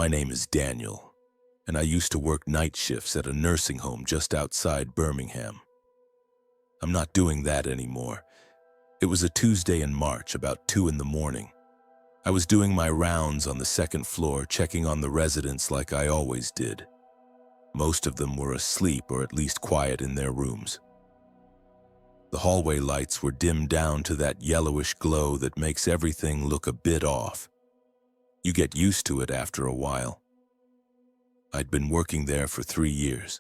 My name is Daniel, and I used to work night shifts at a nursing home just outside Birmingham. I'm not doing that anymore. It was a Tuesday in March, about 2 in the morning. I was doing my rounds on the second floor, checking on the residents like I always did. Most of them were asleep or at least quiet in their rooms. The hallway lights were dimmed down to that yellowish glow that makes everything look a bit off. You get used to it after a while. I'd been working there for 3 years.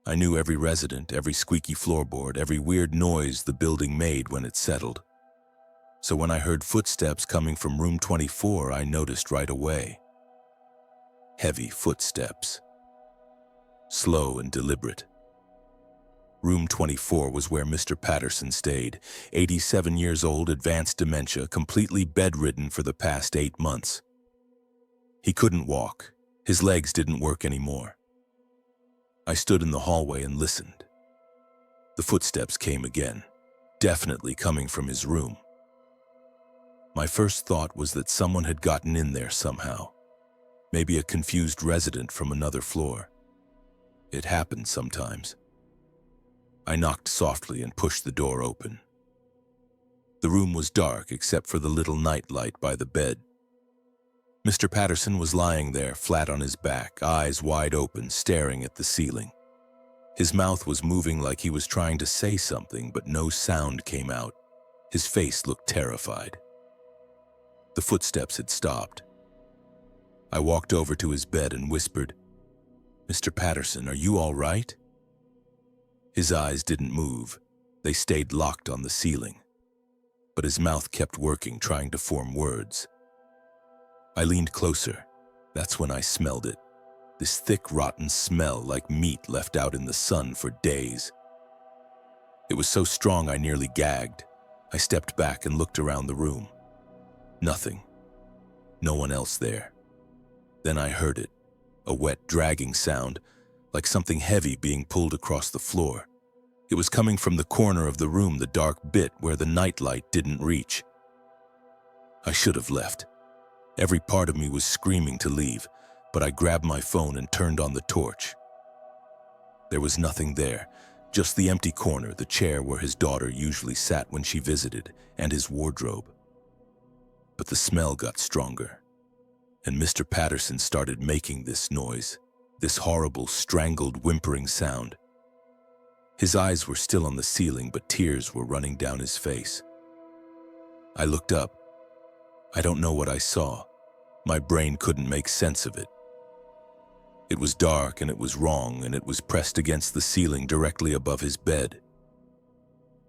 I knew every resident, every squeaky floorboard, every weird noise the building made when it settled. So when I heard footsteps coming from room 24, I noticed right away. Heavy footsteps. Slow and deliberate. Room 24 was where Mr. Patterson stayed, 87 years old, advanced dementia, completely bedridden for the past 8 months. He couldn't walk. His legs didn't work anymore. I stood in the hallway and listened. The footsteps came again, definitely coming from his room. My first thought was that someone had gotten in there somehow. Maybe a confused resident from another floor. It happened sometimes. I knocked softly and pushed the door open. The room was dark except for the little night light by the bed. Mr. Patterson was lying there, flat on his back, eyes wide open, staring at the ceiling. His mouth was moving like he was trying to say something, but no sound came out. His face looked terrified. The footsteps had stopped. I walked over to his bed and whispered, "Mr. Patterson, are you all right?" His eyes didn't move. They stayed locked on the ceiling. But his mouth kept working, trying to form words. I leaned closer. That's when I smelled it. This thick, rotten smell like meat left out in the sun for days. It was so strong I nearly gagged. I stepped back and looked around the room. Nothing. No one else there. Then I heard it. A wet, dragging sound, like something heavy being pulled across the floor. It was coming from the corner of the room, the dark bit where the nightlight didn't reach. I should have left. Every part of me was screaming to leave, but I grabbed my phone and turned on the torch. There was nothing there, just the empty corner, the chair where his daughter usually sat when she visited, and his wardrobe. But the smell got stronger, and Mr. Patterson started making this noise, this horrible, strangled, whimpering sound. His eyes were still on the ceiling, but tears were running down his face. I looked up. I don't know what I saw. My brain couldn't make sense of it. It was dark and it was wrong, and it was pressed against the ceiling directly above his bed.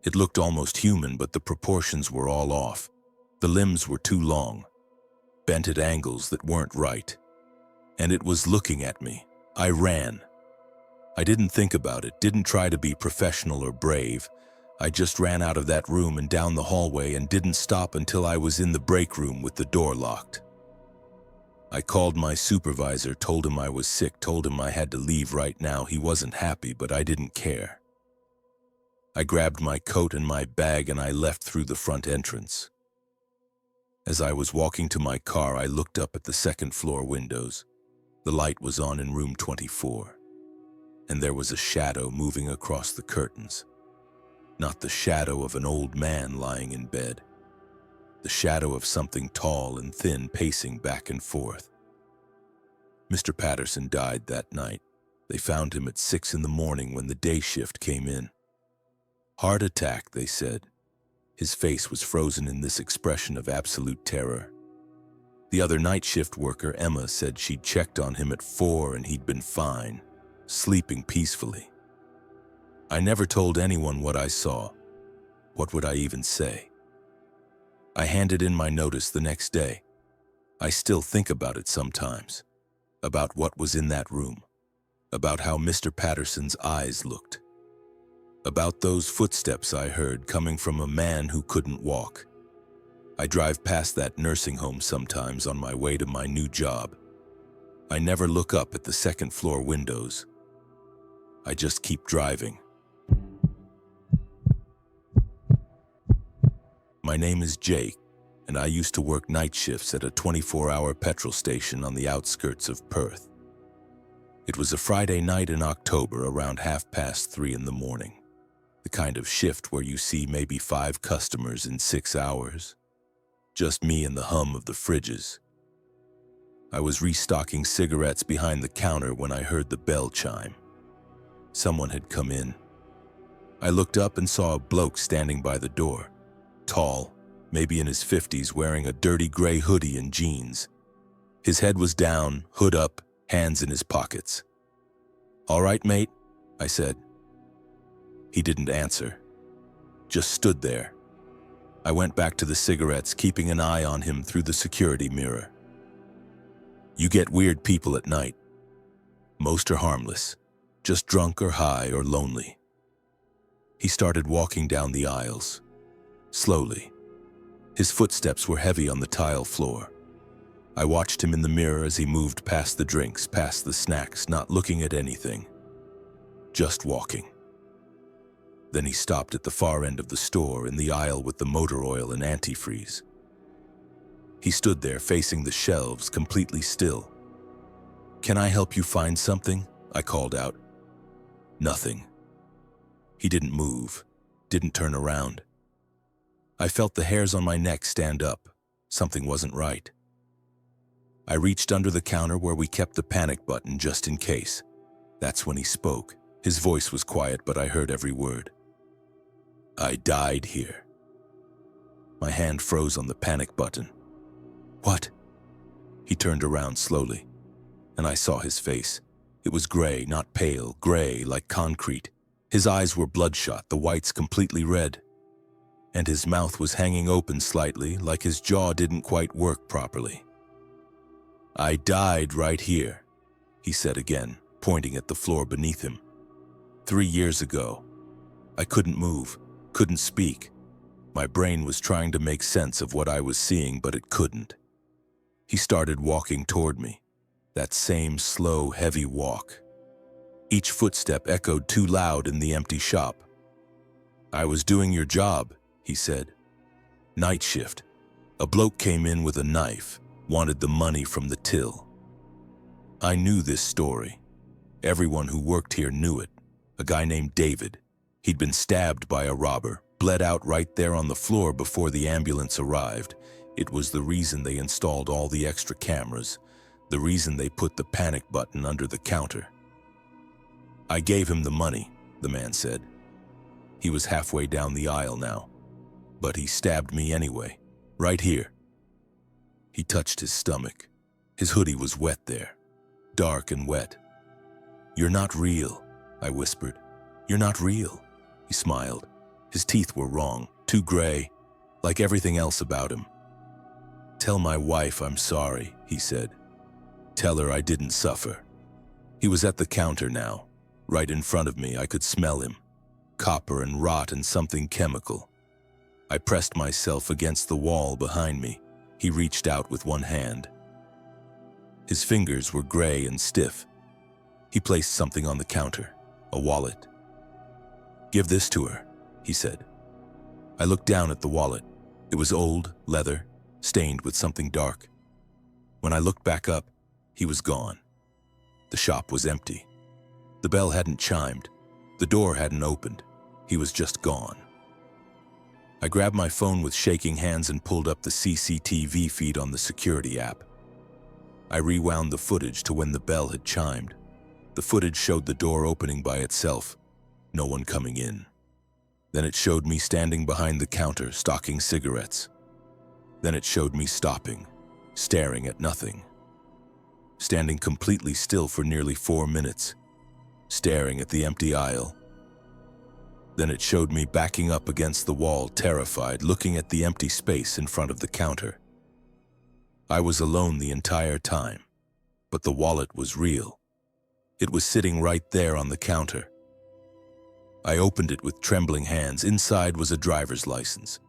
It looked almost human, but the proportions were all off. The limbs were too long, bent at angles that weren't right. And it was looking at me. I ran. I didn't think about it, didn't try to be professional or brave. I just ran out of that room and down the hallway and didn't stop until I was in the break room with the door locked. I called my supervisor, told him I was sick, told him I had to leave right now. He wasn't happy, but I didn't care. I grabbed my coat and my bag and I left through the front entrance. As I was walking to my car, I looked up at the second floor windows. The light was on in room 24, and there was a shadow moving across the curtains. Not the shadow of an old man lying in bed. The shadow of something tall and thin pacing back and forth. Mr. Patterson died that night. They found him at 6 in the morning when the day shift came in. Heart attack, they said. His face was frozen in this expression of absolute terror. The other night shift worker, Emma, said she'd checked on him at 4 and he'd been fine, sleeping peacefully. I never told anyone what I saw. What would I even say? I handed in my notice the next day. I still think about it sometimes, about what was in that room, about how Mr. Patterson's eyes looked, about those footsteps I heard coming from a man who couldn't walk. I drive past that nursing home sometimes on my way to my new job. I never look up at the second floor windows. I just keep driving. My name is Jake, and I used to work night shifts at a 24-hour petrol station on the outskirts of Perth. It was a Friday night in October around 3:30 in the morning, the kind of shift where you see maybe 5 customers in 6 hours. Just me and the hum of the fridges. I was restocking cigarettes behind the counter when I heard the bell chime. Someone had come in. I looked up and saw a bloke standing by the door, tall, maybe in his 50s, wearing a dirty gray hoodie and jeans. His head was down, hood up, hands in his pockets. "All right, mate," I said. He didn't answer, just stood there. I went back to the cigarettes, keeping an eye on him through the security mirror. You get weird people at night. Most are harmless, just drunk or high or lonely. He started walking down the aisles, slowly. His footsteps were heavy on the tile floor. I watched him in the mirror as he moved past the drinks, past the snacks, not looking at anything, just walking. Then he stopped at the far end of the store, in the aisle with the motor oil and antifreeze. He stood there facing the shelves, completely still. "Can I help you find something?" I called out. Nothing. He didn't move, didn't turn around. I felt the hairs on my neck stand up. Something wasn't right. I reached under the counter where we kept the panic button just in case. That's when he spoke. His voice was quiet, but I heard every word. "I died here." My hand froze on the panic button. "What?" He turned around slowly, and I saw his face. It was gray, not pale, gray like concrete. His eyes were bloodshot, the whites completely red. And his mouth was hanging open slightly, like his jaw didn't quite work properly. "I died right here," he said again, pointing at the floor beneath him. 3 years ago. I couldn't move, couldn't speak. My brain was trying to make sense of what I was seeing, but it couldn't. He started walking toward me, that same slow, heavy walk. Each footstep echoed too loud in the empty shop. "I was doing your job," he said. "Night shift. A bloke came in with a knife, wanted the money from the till." I knew this story. Everyone who worked here knew it. A guy named David. He'd been stabbed by a robber, bled out right there on the floor before the ambulance arrived. It was the reason they installed all the extra cameras, the reason they put the panic button under the counter. "I gave him the money," the man said. He was halfway down the aisle now, but he stabbed me anyway, right here. He touched his stomach. His hoodie was wet there, dark and wet. "You're not real," I whispered. "You're not real." He smiled. His teeth were wrong, too gray, like everything else about him. "Tell my wife I'm sorry," he said. "Tell her I didn't suffer." He was at the counter now, right in front of me. I could smell him. Copper and rot and something chemical. I pressed myself against the wall behind me. He reached out with one hand. His fingers were gray and stiff. He placed something on the counter, a wallet. "Give this to her," he said. I looked down at the wallet. It was old, leather, stained with something dark. When I looked back up, he was gone. The shop was empty. The bell hadn't chimed. The door hadn't opened. He was just gone. I grabbed my phone with shaking hands and pulled up the CCTV feed on the security app. I rewound the footage to when the bell had chimed. The footage showed the door opening by itself, no one coming in. Then it showed me standing behind the counter, stocking cigarettes. Then it showed me stopping, staring at nothing. Standing completely still for nearly 4 minutes, staring at the empty aisle. Then it showed me backing up against the wall, terrified, looking at the empty space in front of the counter. I was alone the entire time, but the wallet was real. It was sitting right there on the counter. I opened it with trembling hands. Inside was a driver's license.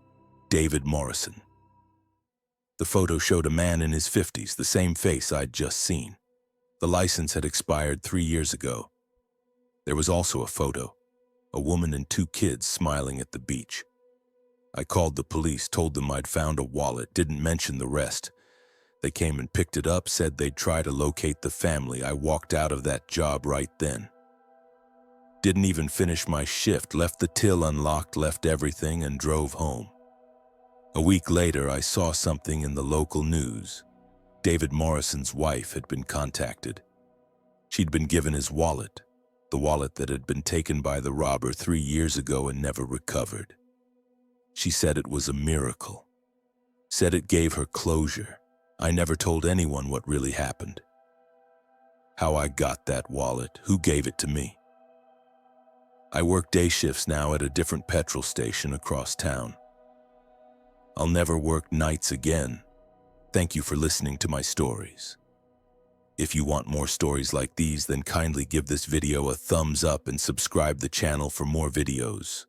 David Morrison. The photo showed a man in his 50s, the same face I'd just seen. The license had expired 3 years ago. There was also a photo, a woman and 2 kids smiling at the beach. I called the police, told them I'd found a wallet, didn't mention the rest. They came and picked it up, said they'd try to locate the family. I walked out of that job right then. Didn't even finish my shift, left the till unlocked, left everything, and drove home. A week later, I saw something in the local news. David Morrison's wife had been contacted. She'd been given his wallet, the wallet that had been taken by the robber 3 years ago and never recovered. She said it was a miracle. Said it gave her closure. I never told anyone what really happened. How I got that wallet, who gave it to me. I work day shifts now at a different petrol station across town. I'll never work nights again. Thank you for listening to my stories. If you want more stories like these, then kindly give this video a thumbs up and subscribe the channel for more videos.